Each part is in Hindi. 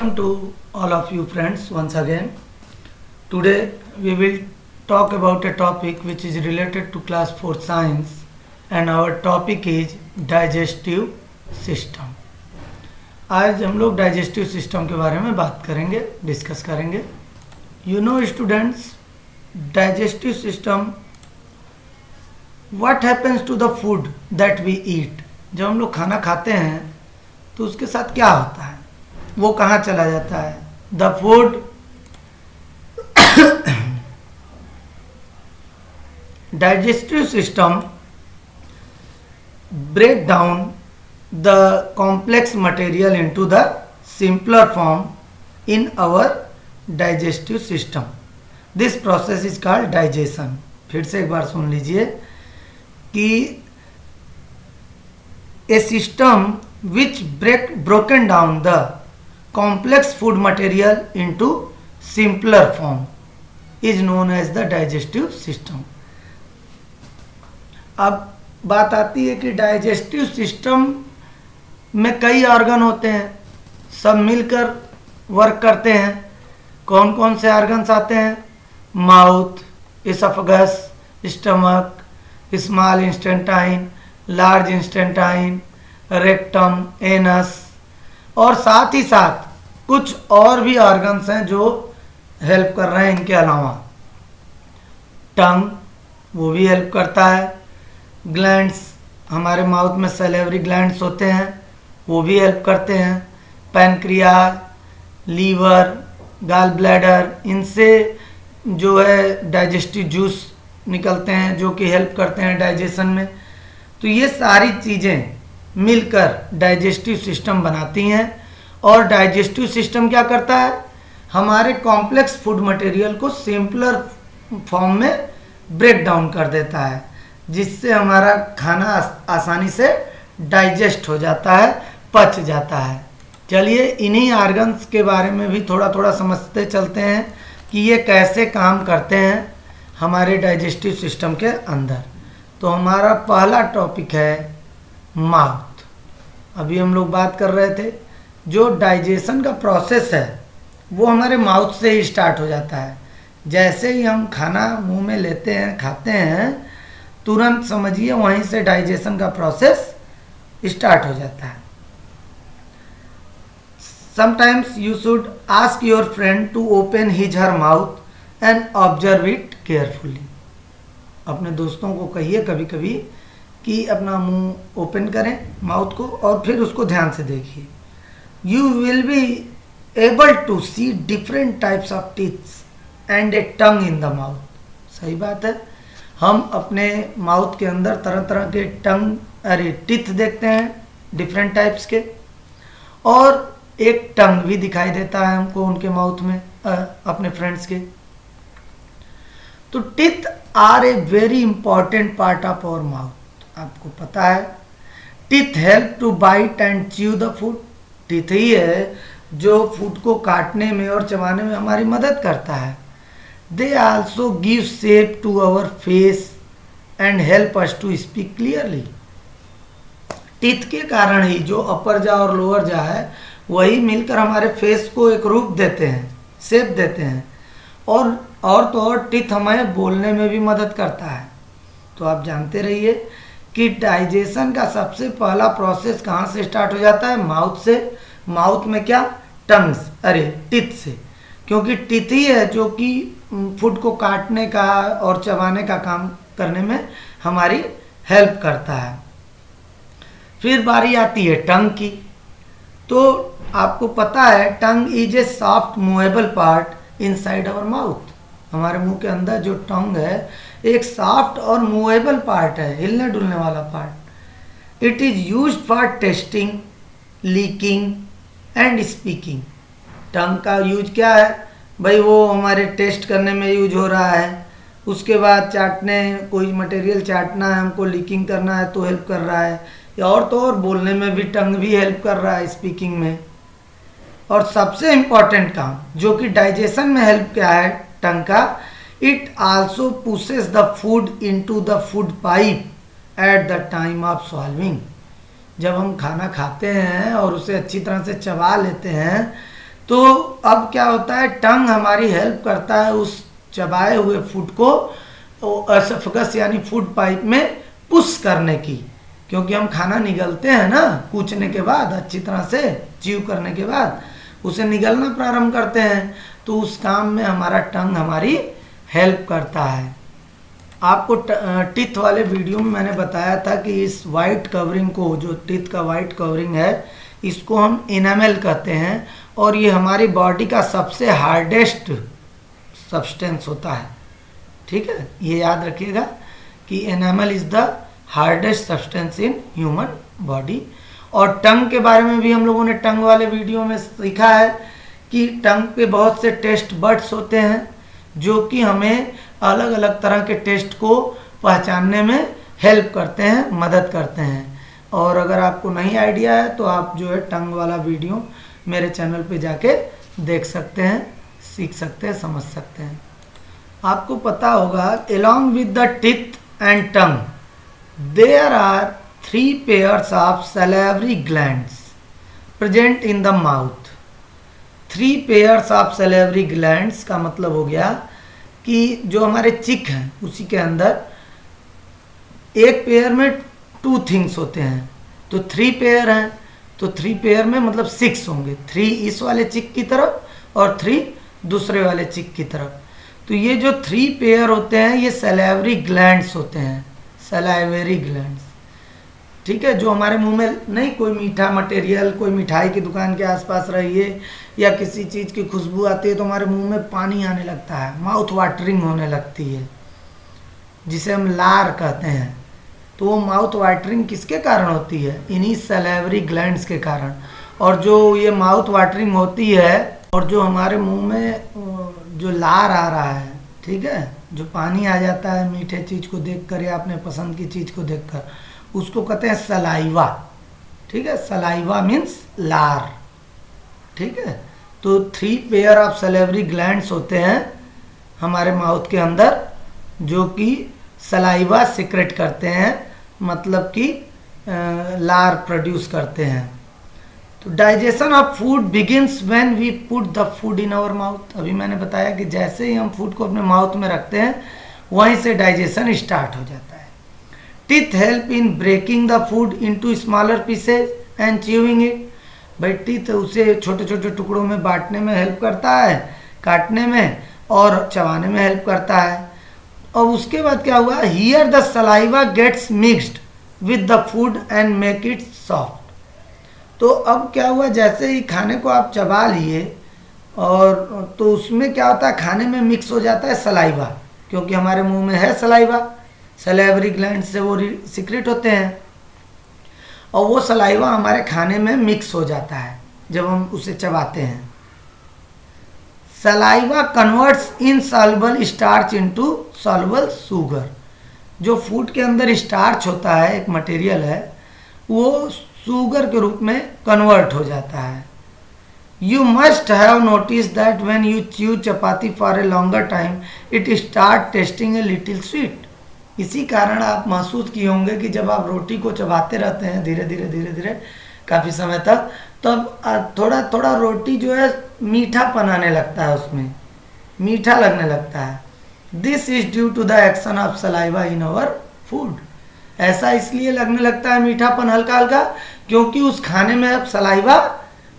Welcome to all of you friends once again. Today we will talk about a topic which is related to class 4 science, and our topic is digestive system. आज हम लोग डाइजेस्टिव सिस्टम के बारे में बात करेंगे, डिस्कस करेंगे. You know students, digestive system, what happens to the food that we eat? जब हम लोग खाना खाते हैं तो उसके साथ क्या होता है, वो कहाँ चला जाता है. The food digestive system break down the complex material into the simpler form in our digestive system. This process is called digestion. फिर से एक बार सुन लीजिए कि a system which broken down the complex food material into simpler form is known as the digestive system. अब बात आती है कि डाइजेस्टिव सिस्टम में कई ऑर्गन होते हैं, सब मिलकर वर्क करते हैं. कौन कौन से ऑर्गन्स आते हैं? Mouth, oesophagus, stomach, small intestine, large intestine, rectum, anus, और साथ ही साथ कुछ और भी ऑर्गन्स हैं जो हेल्प कर रहे हैं. इनके अलावा टंग, वो भी हेल्प करता है. ग्लैंड्स, हमारे माउथ में सैलिवरी ग्लैंड्स होते हैं, वो भी हेल्प करते हैं. पैनक्रियाज, लीवर, गॉल ब्लैडर, इनसे जो है डाइजेस्टिव जूस निकलते हैं जो कि हेल्प करते हैं डाइजेशन में. तो ये सारी चीज़ें मिलकर डाइजेस्टिव सिस्टम बनाती हैं. और डाइजेस्टिव सिस्टम क्या करता है? हमारे कॉम्प्लेक्स फूड मटेरियल को सिंपलर फॉर्म में ब्रेक डाउन कर देता है, जिससे हमारा खाना आसानी से डाइजेस्ट हो जाता है, पच जाता है. चलिए इन्हीं ऑर्गन्स के बारे में भी थोड़ा थोड़ा समझते चलते हैं कि ये कैसे काम करते हैं हमारे डाइजेस्टिव सिस्टम के अंदर. तो हमारा पहला टॉपिक है माउथ. अभी हम लोग बात कर रहे थे जो डाइजेशन का प्रोसेस है वो हमारे माउथ से ही स्टार्ट हो जाता है. जैसे ही हम खाना मुंह में लेते हैं, खाते हैं, तुरंत समझिए वहीं से डाइजेशन का प्रोसेस स्टार्ट हो जाता है. Sometimes you should ask your friend to open his her mouth and observe it carefully. अपने दोस्तों को कहिए कभी कभी कि अपना मुंह ओपन करें, माउथ को, और फिर उसको ध्यान से देखिए. You will be able to see different types of teeths and a tongue in the mouth. सही बात है, हम अपने माउथ के अंदर तरह तरह के टीथ देखते हैं डिफरेंट टाइप्स के, और एक टंग भी दिखाई देता है हमको उनके माउथ में, अपने फ्रेंड्स के. तो teeth are a very important part of our mouth. आपको पता है teeth help to bite and chew the food. Teeth ही है जो फूड को काटने में और चबाने में हमारी मदद करता है. They also give shape to our face and help us to speak clearly. Teeth के कारण ही जो अपर जा और लोअर जा है वही मिलकर हमारे फेस को एक रूप देते हैं, शेप देते हैं. और तो और टीथ हमें बोलने में भी मदद करता है. तो आप जानते रहिए कि डाइजेशन का सबसे पहला प्रोसेस कहाँ से स्टार्ट हो जाता है? माउथ से. माउथ में क्या? टंग्स, टीथ से, क्योंकि टीथ ही है जो कि फूड को काटने का और चबाने का काम करने में हमारी हेल्प करता है. फिर बारी आती है टंग की. तो आपको पता है tongue is a soft movable part inside our mouth. हमारे मुंह के अंदर जो टंग है एक सॉफ्ट और मूवेबल पार्ट है, हिलने डुलने वाला part. It is used for tasting, licking and speaking. Tongue का यूज क्या है भाई? वो हमारे टेस्ट करने में यूज हो रहा है. उसके बाद चाटने, कोई मटेरियल चाटना है हमको, लीकिंग करना है तो हेल्प कर रहा है. और तो और बोलने में भी टंग भी हेल्प कर रहा है, स्पीकिंग में. और सबसे इम्पॉर्टेंट काम जो कि डाइजेशन में हेल्प क्या है टंग का, it also pushes the food into the food pipe at the time of solving. जब हम खाना खाते हैं और उसे अच्छी तरह से चबा लेते हैं तो अब क्या होता है, टंग हमारी हेल्प करता है उस चबाए हुए फूड को एसोफेगस यानी फूड पाइप में पुश करने की, क्योंकि हम खाना निगलते हैं ना कूचने के बाद, अच्छी तरह से च्यू करने के बाद उसे निगलना प्रारंभ करते हैं, तो उस काम में हमारा टंग हमारी हेल्प करता है। आपको टीथ वाले वीडियो में मैंने बताया था कि इस वाइट कवरिंग को, जो टीथ का वाइट कवरिंग है, इसको हम इनामेल कहते हैं, और ये हमारी बॉडी का सबसे हार्डेस्ट सब्सटेंस होता है। ठीक है, ये याद रखिएगा कि enamel is the hardest substance in human body. और टंग के बारे में भी हम लोगों ने टंग वाले वीडियो में सीखा है कि टंग पे बहुत से टेस्ट बड्स होते हैं जो कि हमें अलग अलग तरह के टेस्ट को पहचानने में हेल्प करते हैं, मदद करते हैं। और अगर आपको नहीं आइडिया है तो आप जो है टंग वाला वीडियो मेरे चैनल पे जाके देख सकते हैं, सीख सकते हैं, समझ सकते हैं। आपको पता होगा along with the teeth and tongue there are 3 pairs of salivary glands present in the mouth। 3 pairs of salivary glands का मतलब हो गया कि जो हमारे चिक हैं उसी के अंदर एक पेयर में 2 थिंग्स होते हैं, तो 3 पेयर हैं, तो 3 पेयर में मतलब 6 होंगे, 3 इस वाले चिक की तरफ और 3 दूसरे वाले चिक की तरफ। तो ये जो 3 पेयर होते हैं ये सैलिवरी ग्लैंड्स होते हैं, सैलिवरी ग्लैंड्स। ठीक है, जो हमारे मुंह में नहीं कोई मीठा मटेरियल, कोई मिठाई की दुकान के आसपास रहिए या किसी चीज़ की खुशबू आती है तो हमारे मुंह में पानी आने लगता है, माउथ वाटरिंग होने लगती है, जिसे हम लार कहते हैं। तो वो माउथ वाटरिंग किसके कारण होती है? इन्हीं सैलिवरी ग्लैंड्स के कारण। और जो ये माउथ वाटरिंग होती है और जो हमारे मुंह में जो लार आ रहा है, ठीक है, जो पानी आ जाता है मीठे चीज़ को देखकर या अपने पसंद की चीज़ को देखकर, उसको कहते हैं सलाइवा। ठीक है, सलाइवा मीन्स लार। ठीक है, तो 3 पेयर ऑफ सैलिवरी ग्लैंड्स होते हैं हमारे माउथ के अंदर जो कि सलाइवा सिक्रेट करते हैं, मतलब कि लार प्रोड्यूस करते हैं। तो digestion of food begins when we put the food in our mouth. अभी मैंने बताया कि जैसे ही हम फूड को अपने माउथ में रखते हैं वहीं से डाइजेशन स्टार्ट हो जाता है। Teeth help in breaking the food into smaller pieces and chewing it. भाई टीथ उसे छोटे छोटे टुकड़ों में बांटने में हेल्प करता है, काटने में और चबाने में हेल्प करता है। और उसके बाद क्या हुआ, here the saliva gets mixed with the food and make it soft. तो अब क्या हुआ, जैसे ही खाने को आप चबा लिए और तो उसमें क्या होता है, खाने में मिक्स हो जाता है सलाइवा, क्योंकि हमारे मुंह में है सलाइवा, सैलिवरी ग्लैंड से वो सीक्रेट होते हैं, और वो सलाइवा हमारे खाने में मिक्स हो जाता है जब हम उसे चबाते हैं। Saliva converts insoluble starch into soluble sugar. जो फूड के अंदर स्टार्च होता है, एक मटेरियल है, वो शुगर के रूप में कन्वर्ट हो जाता है। You must have notice that when you chew chapati for a longer time it start tasting a little sweet. इसी कारण आप महसूस किए होंगे कि जब आप रोटी को चबाते रहते हैं धीरे धीरे काफ़ी समय तक, तब थोड़ा थोड़ा रोटी जो है मीठापन आने लगता है, उसमें मीठा लगने लगता है। This is due to the action of saliva in our food. ऐसा इसलिए लगने लगता है मीठापन हल्का हल्का, क्योंकि उस खाने में अब सलाइवा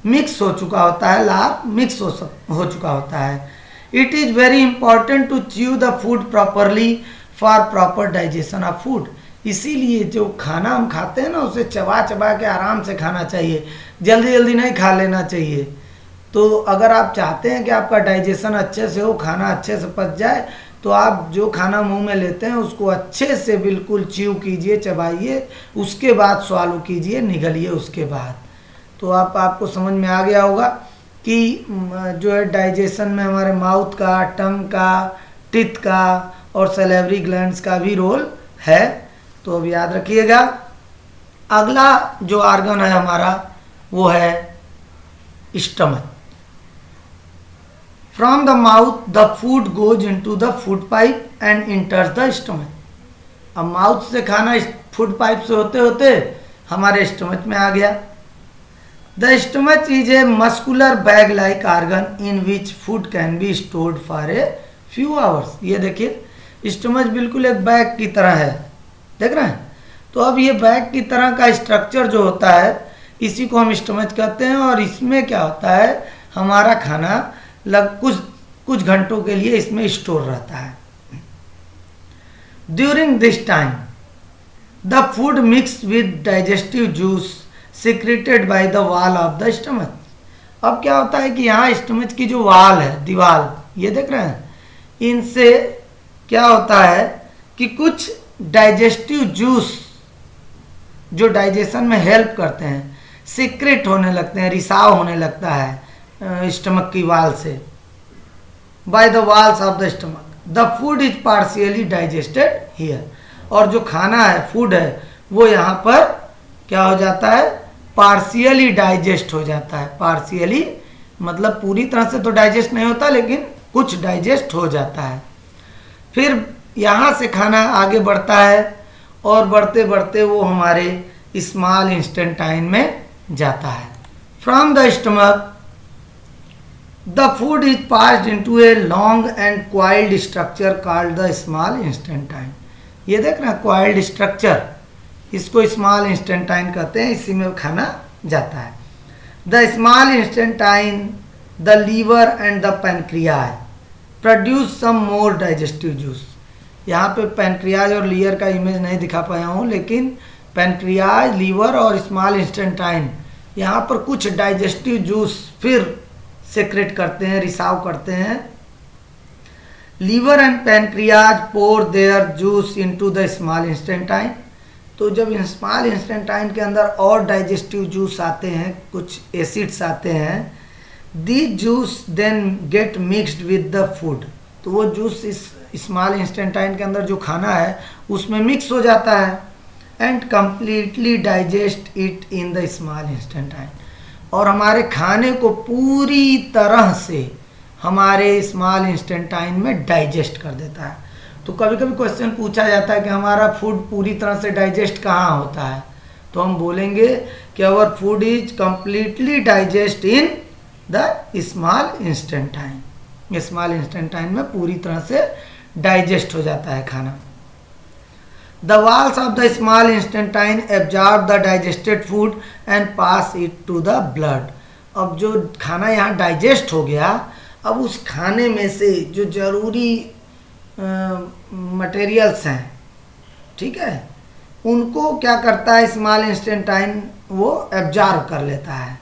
मिक्स हो चुका होता है, लार मिक्स हो चुका होता है। It is very important to chew the food properly for proper digestion of food. इसीलिए जो खाना हम खाते हैं ना उसे चबा चबा के आराम से खाना चाहिए, जल्दी जल्दी नहीं खा लेना चाहिए। तो अगर आप चाहते हैं कि आपका डाइजेशन अच्छे से हो, खाना अच्छे से पच जाए, तो आप जो खाना मुंह में लेते हैं उसको अच्छे से बिल्कुल च्यू कीजिए, चबाइए, उसके बाद स्वालो कीजिए, निगलिए उसके बाद। तो आपको समझ में आ गया होगा कि जो है डाइजेशन में हमारे माउथ का, टंग का, टीथ का और सैलिवरी ग्लैंड्स का भी रोल है। तो अब याद रखिएगा। अगला जो ऑर्गन है हमारा वो है stomach. From the mouth the food goes into the food pipe and इंटर्स the stomach. अब माउथ से खाना फूड पाइप से होते होते हमारे स्टमक में आ गया। The stomach is a muscular bag like organ in which food can be stored for a few hours. ये देखिए स्टमच बिल्कुल एक बैग की तरह है, देख रहे हैं। तो अब ये बैग की तरह का स्ट्रक्चर जो होता है इसी को हम स्टमच कहते हैं, और इसमें क्या होता है हमारा खाना कुछ घंटों के लिए इसमें स्टोर रहता है। During this time the food mix with digestive juice secreted by the wall of the stomach. अब क्या होता है कि यहाँ स्टमच की जो वाल है, दीवार, ये देख रहे हैं, इनसे क्या होता है कि कुछ डाइजेस्टिव जूस जो डाइजेशन में हेल्प करते हैं सीक्रेट होने लगते हैं, रिसाव होने लगता है स्टमक की वाल से, by the walls of the stomach. The food is partially digested here. और जो खाना है, फूड है, वो यहाँ पर क्या हो जाता है, पार्शियली डाइजेस्ट हो जाता है। पार्शियली मतलब पूरी तरह से तो डाइजेस्ट नहीं होता, लेकिन कुछ डाइजेस्ट हो जाता है। फिर यहाँ से खाना आगे बढ़ता है और बढ़ते बढ़ते वो हमारे स्मॉल इंस्टेंटाइन में जाता है। From the stomach the food is passed into a long and coiled structure called the small intestine. ये देख रहे हैं क्वाइल्ड स्ट्रक्चर, इसको स्मॉल इंस्टेंटाइन कहते हैं, इसी में खाना जाता है। The small intestine, the liver and the pancreas produce some more digestive juice. यहाँ पे पैनक्रियाज और लीवर का इमेज नहीं दिखा पाया हूँ, लेकिन पैनक्रियाज, लीवर और स्मॉल इंस्टेंटाइन यहाँ पर कुछ डाइजेस्टिव जूस फिर सेक्रेट करते हैं, रिसाव करते हैं। Liver and pancreas pour their juice into the small intestine. तो जब स्मॉल इंस्टेंटाइन के अंदर और डाइजेस्टिव जूस आते हैं, कुछ एसिड्स आते हैं, these juice then get mixed with the food. तो वो जूस इस स्मॉल इंस्टेंटाइन के अंदर जो खाना है उसमें मिक्स हो जाता है and completely digest it in the small intestine. और हमारे खाने को पूरी तरह से हमारे स्मॉल इंस्टेंटाइन में डाइजेस्ट कर देता है। तो कभी कभी क्वेश्चन पूछा जाता है कि हमारा फूड पूरी तरह से डाइजेस्ट कहाँ होता है, तो हम बोलेंगे कि our food is completely digest in the small intestine. Small intestine में पूरी तरह से डाइजेस्ट हो जाता है खाना। The walls of the small intestine absorb the digested food and pass it to the blood. अब जो खाना यहाँ डाइजेस्ट हो गया, अब उस खाने में से जो जरूरी मटेरियल्स हैं, ठीक है, उनको क्या करता है स्मॉल इंस्टेंटाइन, वो एब्जॉर्ब कर लेता है।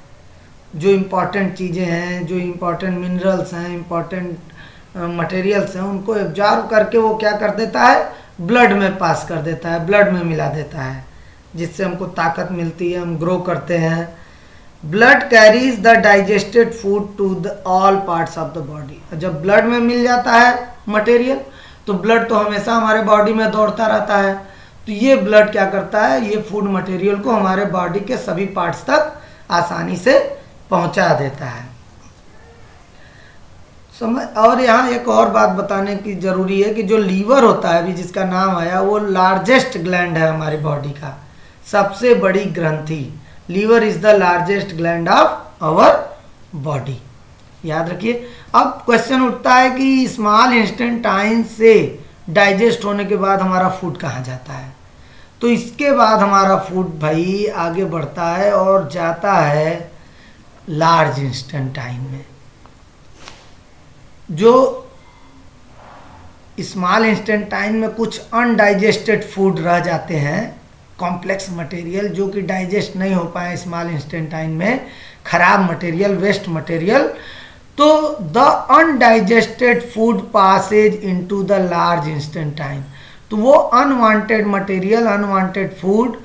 जो इम्पॉर्टेंट चीज़ें हैं, जो इम्पॉर्टेंट मिनरल्स हैं, इम्पॉर्टेंट मटेरियल्स हैं, उनको एब्जॉर्ब करके वो क्या कर देता है, ब्लड में पास कर देता है, ब्लड में मिला देता है, जिससे हमको ताकत मिलती है, हम ग्रो करते हैं। Blood carries the digested food to the all parts of the body. जब ब्लड में मिल जाता है मटेरियल, तो ब्लड तो हमेशा हमारे बॉडी में दौड़ता रहता है, तो ये ब्लड क्या करता है, ये फूड मटेरियल को हमारे बॉडी के सभी पार्ट्स तक आसानी से पहुंचा देता है। समझ। और यहाँ एक और बात बताने की जरूरी है कि जो लीवर होता है, अभी जिसका नाम आया, वो लार्जेस्ट ग्लैंड है हमारी बॉडी का, सबसे बड़ी ग्रंथि। Liver is the largest gland of our body, याद रखिए। अब क्वेश्चन उठता है कि स्मॉल इंस्टेंटाइन से डाइजेस्ट होने के बाद हमारा फूड कहाँ जाता है। तो इसके बाद हमारा फूड भाई आगे बढ़ता है और जाता है लार्ज इंस्टेंटाइन में। जो स्मॉल इंस्टेंटाइन में कुछ अनडाइजेस्टेड फूड रह जाते हैं, कॉम्प्लेक्स मटेरियल जो कि डाइजेस्ट नहीं हो पाए स्मॉल इंस्टेंटाइन में, खराब मटेरियल, वेस्ट मटेरियल, तो the undigested food passes into the large intestine. तो वो unwanted material, unwanted food,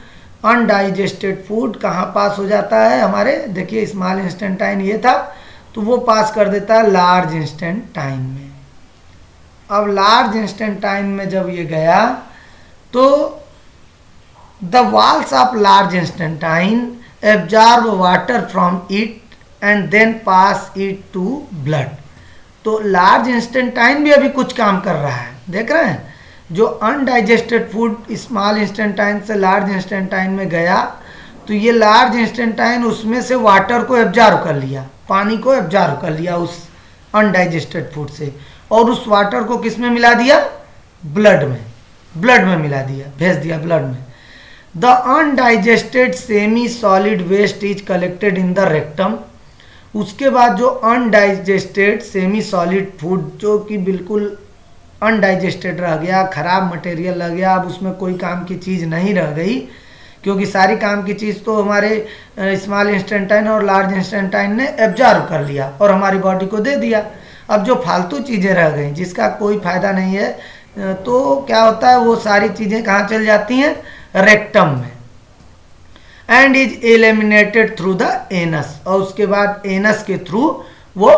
undigested food कहाँ पास हो जाता है हमारे, देखिए स्मॉल इंस्टेंटाइन ये था, तो वो पास कर देता है लार्ज इंस्टेंटाइन में। अब लार्ज इंस्टेंटाइन में जब ये गया, तो the walls of large intestine absorb water from it and then pass it to blood. तो लार्ज इंस्टेंटाइन भी अभी कुछ काम कर रहा है, देख रहे हैं। जो अनडाइजेस्टेड फूड स्मॉल इंस्टेंटाइन से लार्ज इंस्टेंटाइन में गया, तो ये लार्ज इंस्टेंटाइन उसमें से वाटर को एब्जॉर्ब कर लिया, पानी को एब्जॉर्ब कर लिया उस अनडाइजेस्टेड फूड से, और उस वाटर को किस में मिला दिया? ब्लड में, ब्लड में मिला दिया, भेज दिया ब्लड में। The undigested semi solid waste is collected in the rectum. उसके बाद जो अनडाइजेस्टेड सेमी सॉलिड फूड जो कि बिल्कुल अनडाइजेस्टेड रह गया, खराब मटेरियल रह गया, अब उसमें कोई काम की चीज़ नहीं रह गई, क्योंकि सारी काम की चीज़ तो हमारे स्मॉल इंस्टेंटाइन और लार्ज इंस्टेंटाइन ने एब्जॉर्ब कर लिया और हमारी बॉडी को दे दिया। अब जो फालतू चीज़ें रह गई जिसका कोई फायदा नहीं है, तो क्या होता है, वो सारी चीज़ें कहाँ चल जाती हैं? रेक्टम में। And is eliminated through the anus, और उसके बाद एनस के थ्रू वो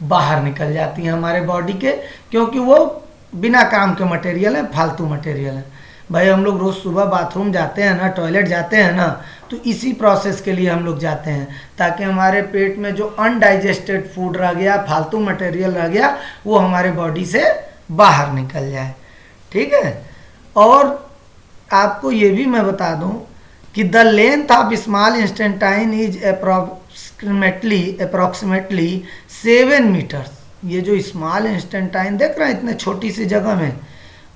बाहर निकल जाती हैं हमारे बॉडी के, क्योंकि वो बिना काम के मटेरियल है, फालतू मटेरियल है। भाई हम लोग रोज़ सुबह बाथरूम जाते हैं ना, टॉयलेट जाते हैं ना, तो इसी प्रोसेस के लिए हम लोग जाते हैं, ताकि हमारे पेट में जो अनडाइजेस्टेड फूड रह गया, फालतू मटेरियल रह गया, वो हमारे बॉडी से बाहर निकल जाए। ठीक है। और आपको ये भी मैं बता दूं कि the length of small intestine is approximately 7 metres. ये जो स्मॉल इंस्टेंटाइन देख रहे हैं इतने छोटी सी जगह में,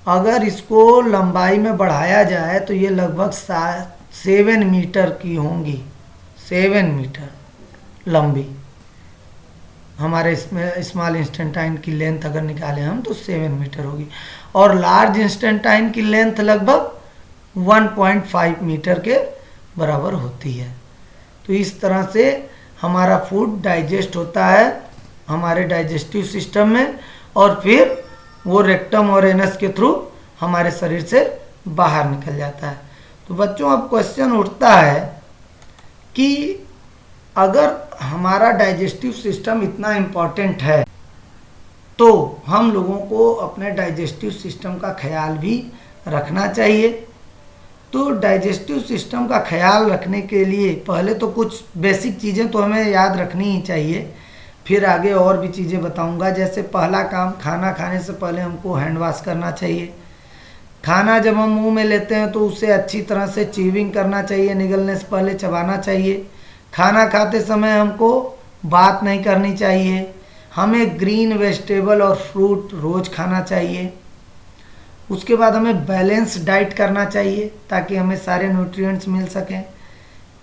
अगर इसको लंबाई में बढ़ाया जाए तो ये लगभग 7 मीटर की होंगी। 7 मीटर लंबी हमारे इसमें स्मॉल इंस्टेंटाइन की लेंथ अगर निकालें हम तो 7 मीटर होगी, और लार्ज इंस्टेंटाइन की लेंथ लगभग 1.5 मीटर के बराबर होती है। तो इस तरह से हमारा फूड डाइजेस्ट होता है हमारे डाइजेस्टिव सिस्टम में, और फिर वो रेक्टम और एनस के थ्रू हमारे शरीर से बाहर निकल जाता है। तो बच्चों अब क्वेश्चन उठता है कि अगर हमारा डाइजेस्टिव सिस्टम इतना इम्पोर्टेंट है तो हम लोगों को अपने डाइजेस्टिव सिस्टम का ख्याल भी रखना चाहिए। तो डाइजेस्टिव सिस्टम का ख्याल रखने के लिए पहले तो कुछ बेसिक चीज़ें तो हमें याद रखनी ही चाहिए, फिर आगे और भी चीज़ें बताऊंगा। जैसे पहला काम, खाना खाने से पहले हमको हैंड वॉश करना चाहिए। खाना जब हम मुंह में लेते हैं तो उसे अच्छी तरह से च्यूइंग करना चाहिए, निगलने से पहले चबाना चाहिए। खाना खाते समय हमको बात नहीं करनी चाहिए। हमें ग्रीन वेजिटेबल और फ्रूट रोज़ खाना चाहिए। उसके बाद हमें बैलेंस डाइट करना चाहिए ताकि हमें सारे न्यूट्रिएंट्स मिल सकें।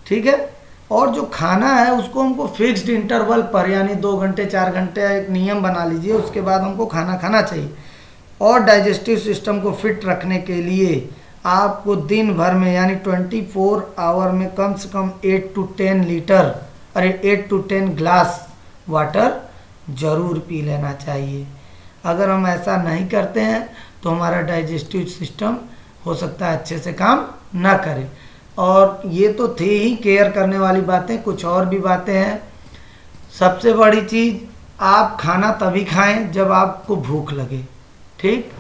ठीक है। और जो खाना है उसको हमको फिक्स्ड इंटरवल पर, यानी 2 घंटे 4 घंटे एक नियम बना लीजिए, उसके बाद हमको खाना खाना चाहिए। और डाइजेस्टिव सिस्टम को फिट रखने के लिए आपको दिन भर में यानी 24 आवर में कम से कम 8 to 10 ग्लास वाटर ज़रूर पी लेना चाहिए। अगर हम ऐसा नहीं करते हैं तो हमारा डाइजेस्टिव सिस्टम हो सकता है अच्छे से काम ना करे। और ये तो थे ही केयर करने वाली बातें, कुछ और भी बातें हैं। सबसे बड़ी चीज़, आप खाना तभी खाएं जब आपको भूख लगे। ठीक।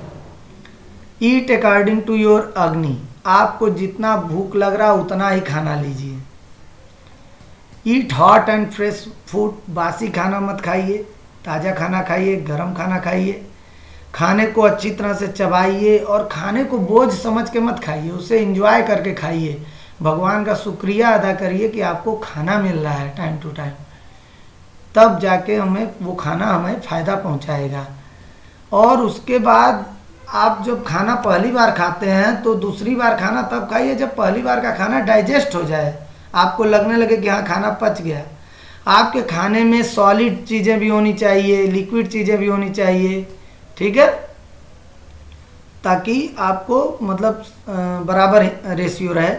ईट अकॉर्डिंग टू योर अग्नि, आपको जितना भूख लग रहा उतना ही खाना लीजिए। ईट हॉट एंड फ्रेश फूड, बासी खाना मत खाइए, ताज़ा खाना खाइए, गर्म खाना खाइए। खाने को अच्छी तरह से चबाइए और खाने को बोझ समझ के मत खाइए, उसे एंजॉय करके खाइए। भगवान का शुक्रिया अदा करिए कि आपको खाना मिल रहा है टाइम टू टाइम, तब जाके हमें वो खाना हमें फ़ायदा पहुंचाएगा। और उसके बाद आप जब खाना पहली बार खाते हैं तो दूसरी बार खाना तब खाइए जब पहली बार का खाना डाइजेस्ट हो जाए, आपको लगने लगे कि हाँ खाना पच गया। आपके खाने में सॉलिड चीज़ें भी होनी चाहिए, लिक्विड चीज़ें भी होनी चाहिए। ठीक है। ताकि आपको मतलब बराबर रेशियो रहे।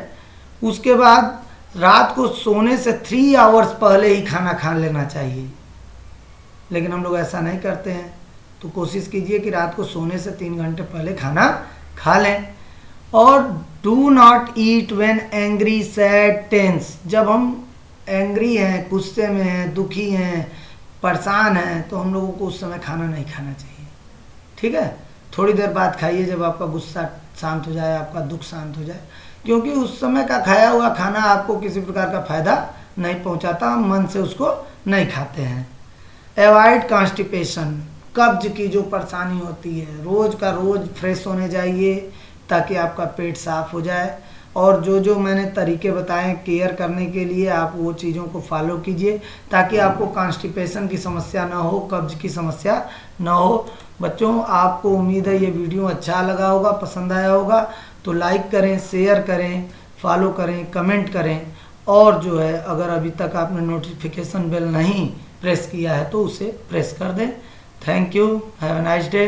उसके बाद रात को सोने से 3 आवर्स पहले ही खाना खा लेना चाहिए, लेकिन हम लोग ऐसा नहीं करते हैं। तो कोशिश कीजिए कि रात को सोने से 3 घंटे पहले खाना खा लें। और do not eat when angry, sad, tense. जब हम एंग्री हैं, गुस्से में हैं, दुखी हैं, परेशान हैं, तो हम लोगों को उस समय खाना नहीं खाना चाहिए। ठीक है। थोड़ी देर बाद खाइए जब आपका गुस्सा शांत हो जाए, आपका दुख शांत हो जाए, क्योंकि उस समय का खाया हुआ खाना आपको किसी प्रकार का फायदा नहीं पहुंचाता, हम मन से उसको नहीं खाते हैं। अवॉइड कॉन्स्टिपेशन, कब्ज की जो परेशानी होती है, रोज़ का रोज़ फ्रेश होने जाइए ताकि आपका पेट साफ हो जाए। और जो जो मैंने तरीके बताए केयर करने के लिए, आप वो चीज़ों को फॉलो कीजिए ताकि आपको कॉन्स्टिपेशन की समस्या ना हो, कब्ज की समस्या ना हो। बच्चों, आपको उम्मीद है ये वीडियो अच्छा लगा होगा, पसंद आया होगा, तो लाइक करें, शेयर करें, फॉलो करें, कमेंट करें, और जो है अगर अभी तक आपने नोटिफिकेशन बेल नहीं प्रेस किया है तो उसे प्रेस कर दें। Thank you, have a nice day.